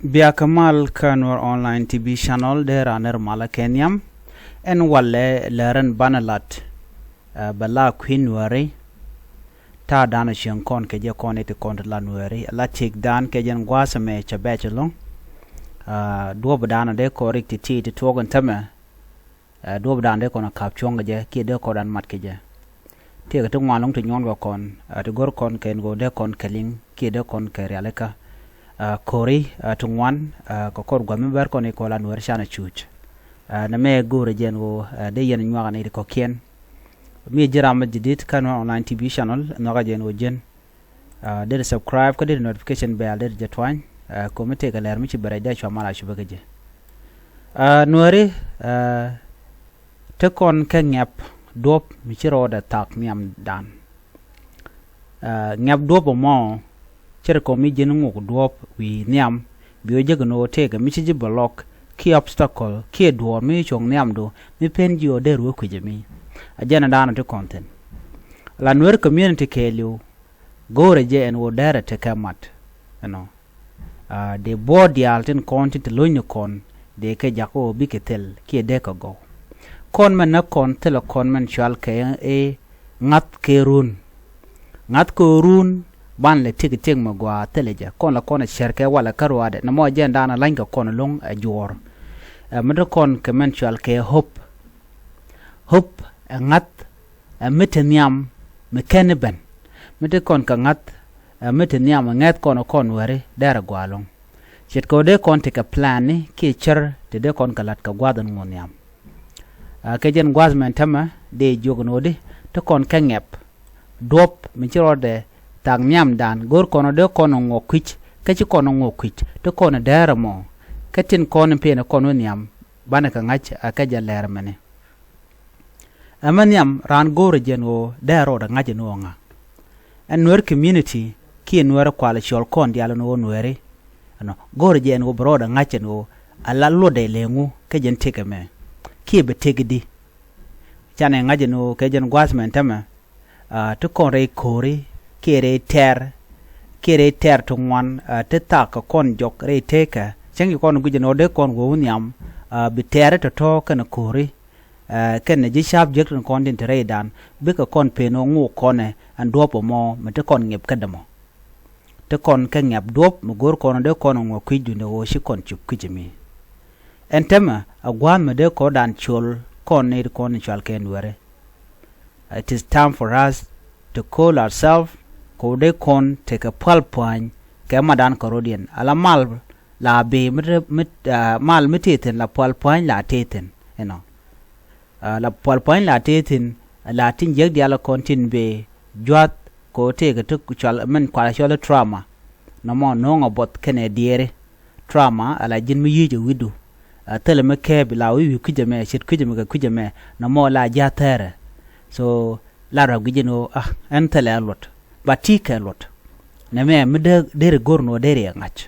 Bia Kamal Kanwar online TV channel de raner mala Kenyam en walle leren banalat bala Queen wari ta dana shen kon ke je kon ete kon la nueri la tik dan ke jen gwasa me chabechelong do badana de correct ti to togan tame do badana de kon kap chonga je ki de ko dan mat ke je ti ga to ngwalong to nyon go kon to gor kon ken go de kon keling ki de kon ke realeka kori tungwan ko kor gwa ber ko ne ko la nuer shana chuch na me gore jen go de yen nywa ne ko kien mi jiram jidit Kanwar online TV channel no ga jen o jen de subscribe ko de notification bell de jetwan ko mete ga ler mi ci bare da chwa mala shuba je nuere te kon ka ngap dop mi ci roda tak niam dan ngap dop mo chere ko mi jenu ngok duop wi niam bio jegno tega mi ci block ki obstacle ki duo mi chong niam do mi pen jio de ru ku jemi ajana dana to content la nuer community kelu gore je en wo dara te kamat de board yalten content lonyo kon de ke jako bi ketel ki de ko go kon man na kon tel kon man chal ke e ngat ke run ngat ko run ban le tigi ting ma gwa teleja kon la kon sherke wala karwade na mo jenda na langa kon long a jor mede kon kementual ke hop ngat meteniam mekenben mede kon ka ngat meteniam ngat kon ware dara gwalong chet ko de kon te ka plan ni ki cher te de kon kalat ka gwadan ngoniam ke jen gwazmen tama de jogno de to kon ka ngep dop mi chirode tag nyam dan gor kono de kono ngokwich kachi kono ngokwich to kono dara mo katin kono pe na kono nyam bana ka ngach akaja ler mene amanyam ran gor jeno daro da ngaje no nga en nuer community ki nuer kwala chol kon dialo no nuere ano gor jeno broda ngache no ala lo de lengu ke jen tekeme ki be tegidi chane ngaje no ke jen gwasmen tama to konre kori kere ter to ngwan te ta ka kon jok re teka chengi kon guje no de kon go nyam bi tere to kana kori ken ji subject on content re dan bi ka kon pe no ngu kone an dopo mo me te kon ngep kadamo te kon ka ngep dop mo gor kon de kon ngo kwiju ne wo shi kon chup kujimi entema agwan me de ko dan chol kon ne kon chal ken were. It is time for us to call ourselves ko de kon take a palpoin ke madan karodian ala mal la be mal miteten la palpoin la teten la palpoin la teten la tin jeg dia la kontin be jwat ko te ga to chal men kwala chola trauma no mo no ngobot kene diere trauma ala jin mi yije widu tele me ke la wi kujeme shit kujeme no mo la jatere so la ra gijino entele alot batika lot na me de gorno dere ngach